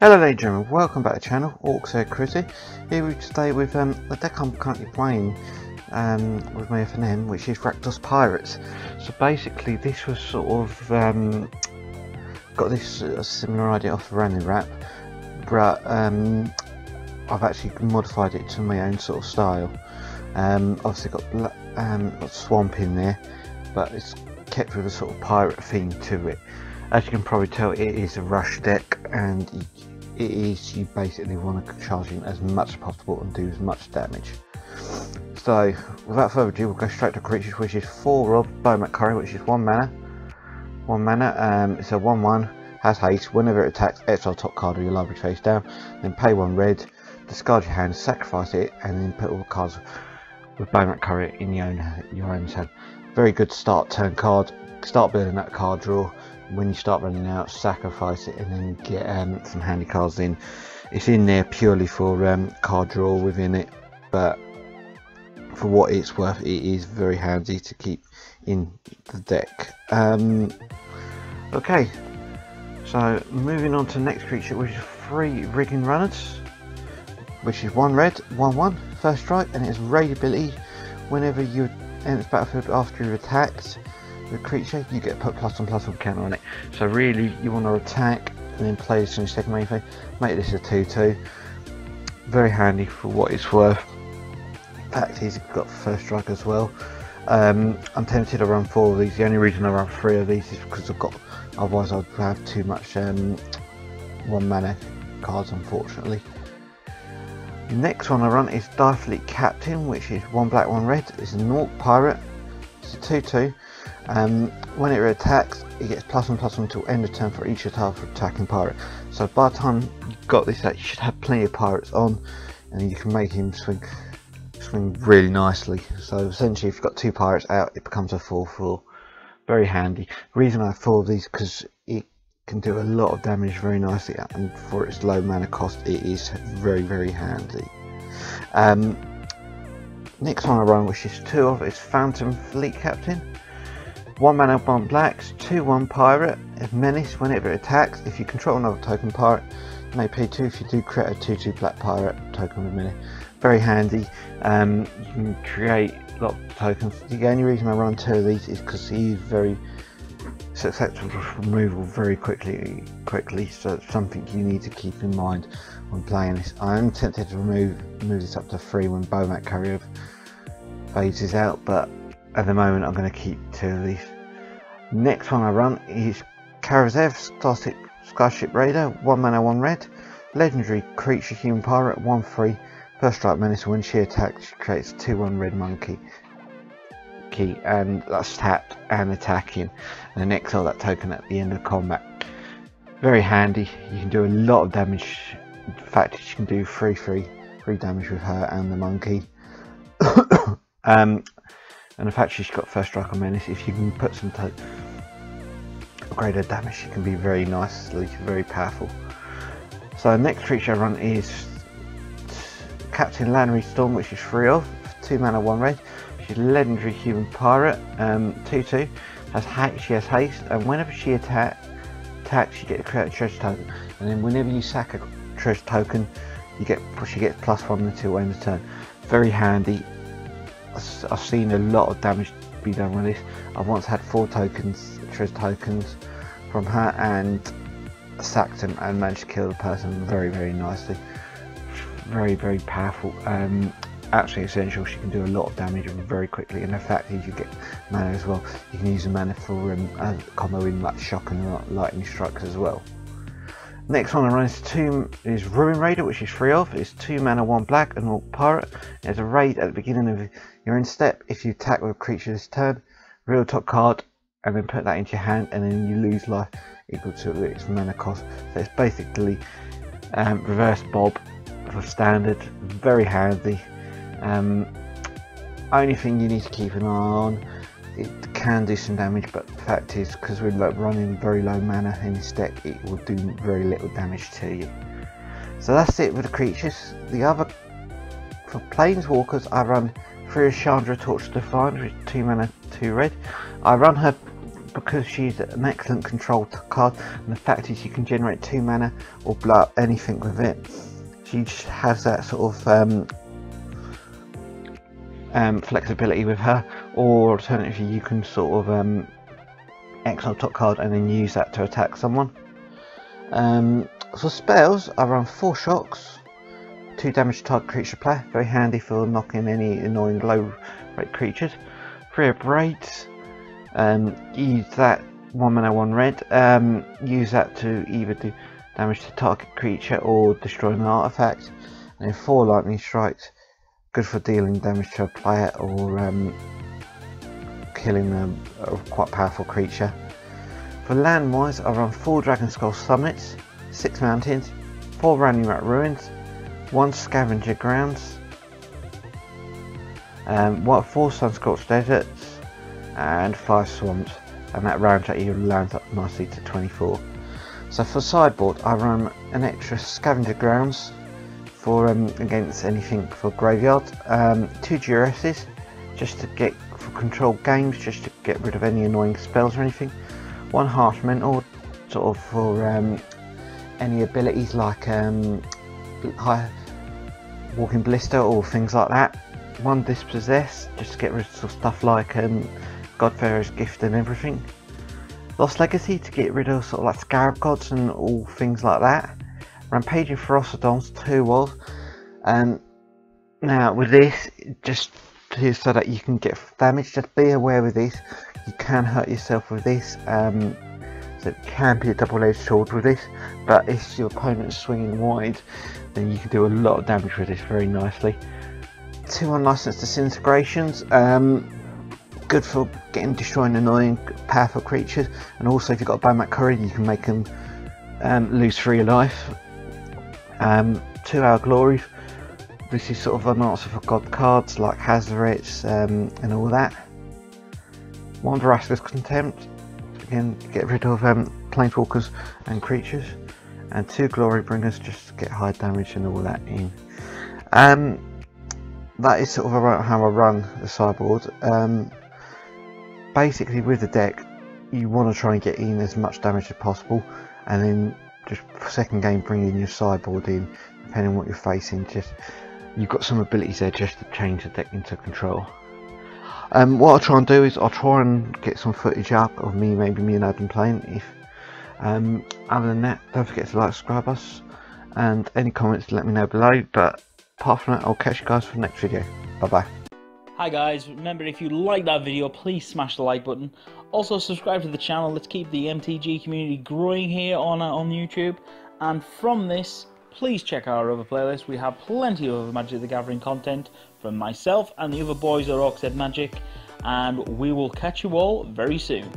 Hello ladies and gentlemen, welcome back to the channel, Orcs Critty. Here we stay with the deck I'm currently playing with my FNM, which is Rakdos Pirates. So basically this was sort of, got this similar idea off the Random Wrap, but I've actually modified it to my own sort of style. Obviously got swamp in there, but it's kept with a sort of pirate theme to it. As you can probably tell, it is a rush deck, and you basically want to charge in as much as possible and do as much damage. So without further ado, we'll go straight to creatures, which is 4 of Bowmat Curry, which is 1 mana. It's a 1/1, has haste. Whenever it attacks, exile top card of your library face down, then pay 1 red, discard your hand, sacrifice it, and then put all the cards with Bowmat Curry in your own hand. Very good start turn card. Start building that card draw. When you start running out, sacrifice it and then get some handy cards in. It's in there purely for card draw within it, but for what it's worth, it is very handy to keep in the deck. Okay, so moving on to the next creature, which is 3 Rigging Runners, which is 1 red, 1/1, first strike, and its raid ability. Whenever you enter the battlefield after you've attacked the creature, you get put +1/+1 counter on it. So really you want to attack and then play this in your second main phase. Make this a 2/2. Very handy for what it's worth. Fact is, it's got first strike as well. I'm tempted to run 4 of these. The only reason I run 3 of these is because otherwise I'd have too much 1 mana cards, unfortunately. The next one I run is Direfleet Captain, which is 1 black 1 red. It's an Orc pirate. It's a 2/2. When it attacks, it gets +1/+1 until end of turn for each attack for attacking pirate. So by the time you've got this out, you should have plenty of pirates on, and you can make him swing really nicely. So essentially, if you've got 2 pirates out, it becomes a 4/4. Very handy. The reason I have 4 of these because it can do a lot of damage very nicely, and for its low mana cost, it is very handy. Next one I run, which is 2 of, is Phantom Fleet Captain. 1 mana 1 blacks, 2/1 pirate, a menace. Whenever it attacks, if you control another token pirate, you may pay 2 if you do create a 2/2 black pirate token with menace. Very handy. You can create lots of tokens. The only reason I run 2 of these is because he's very susceptible to removal very quickly, so it's something you need to keep in mind when playing this. I am tempted to move this up to 3 when Bowmat Curry phases out, but at the moment I'm going to keep 2 of these. Next one I run is Karazev Starship Raider, 1 mana 1 red, legendary creature human pirate, 1/3, first strike menace. When she attacks, she creates 2/1 red monkey key, and that's tapped and attacking, and then exile that token at the end of combat. Very handy. You can do a lot of damage. In fact, you can do 3 damage with her and the monkey. And the fact she's got first strike on menace, if you can put some greater damage, she can be very powerful. So the next creature I run is Captain Lannery Storm, which is 3 of, 2 mana 1 red. She's a legendary human pirate, 2/2. She has haste, and whenever she attacks, you get to create a treasure token. And then whenever you sack a treasure token, she gets +1 until end of turn. Very handy. I've seen a lot of damage be done with this. I've once had 4 treasure tokens from her, and sacked them and managed to kill the person very nicely. Very powerful. Absolutely essential. She can do a lot of damage very quickly, and the fact is you get mana as well. You can use the mana for combo in like shock and lightning strikes as well. Next one I run is Ruin Raider, which is 3 of. It's 2 mana 1 black, an Orc pirate. There's a raid at the beginning of your end step. If you attack with a creature this turn, reveal top card and then put that into your hand, and then you lose life equal to its mana cost. So it's basically reverse Bob for standard. Very handy. Only thing you need to keep an eye on, it can do some damage, but the fact is, because we're running very low mana in this deck, it will do very little damage to you. So that's it with the creatures. The other, for planeswalkers, I run 3 Chandra Torch Defiant with 2 mana 2 red. I run her because she's an excellent control card, and the fact is you can generate 2 mana or blow up anything with it. She just has that sort of flexibility with her, or alternatively you can sort of exile top card and then use that to attack someone. For spells, I run 4 shocks, 2 damage to target creature player, very handy for knocking any annoying low rate creatures. 3 abrades, use that 1 mana 1 red, use that to either do damage to target creature or destroy an artifact. And then 4 lightning strikes, good for dealing damage to a player or killing a quite powerful creature. For land wise, I run 4 Dragon Skull Summits, 6 mountains, 4 Ranumat Ruins, 1 Scavenger Grounds, 4 Sunscorched Deserts, and 5 Swamps, and that rounds out your lands up nicely to 24. So for sideboard, I run an extra Scavenger Grounds for against anything for graveyard, 2 Duresses just to get for control games, just to get rid of any annoying spells or anything, 1 Harsh Mentor sort of for any abilities like high Walking Blister or things like that, 1 Dispossess just to get rid of stuff like Godfarer's Gift and everything, Lost Legacy to get rid of sort of like Scarab Gods and all things like that, Rampaging Ferocidons 2 walls. Now with this, just so that you can get damage, just be aware with this, you can hurt yourself with this, so it can be a double-edged sword with this, but if your opponent's swinging wide, then you can do a lot of damage with this very nicely. 2 unlicensed disintegrations, good for destroying annoying powerful creatures, and also if you've got a Bowmat Courier you can make them lose 3 life. 2 Hour Glories, this is sort of an answer for god cards like Hazarets and all that. 1 Vraska's Contempt, again get rid of planeswalkers and creatures, and 2 Glory Bringers just to get high damage and all that in. That is sort of how I run the sideboard. Basically with the deck you want to try and get in as much damage as possible, and then just second game bring in your sideboard in depending on what you're facing. Just you've got some abilities there just to change the deck into control. What I'll try and do is I'll try and get some footage up of maybe me and Adam playing. If other than that, don't forget to like, subscribe us, and any comments let me know below. But apart from that, I'll catch you guys for the next video. Bye bye. Hi guys, remember if you like that video, please smash the like button. Also subscribe to the channel. Let's keep the MTG community growing here on YouTube. And from this, please check out our other playlist. We have plenty of other Magic the Gathering content from myself and the other boys at Orcs Head Magic, and we will catch you all very soon.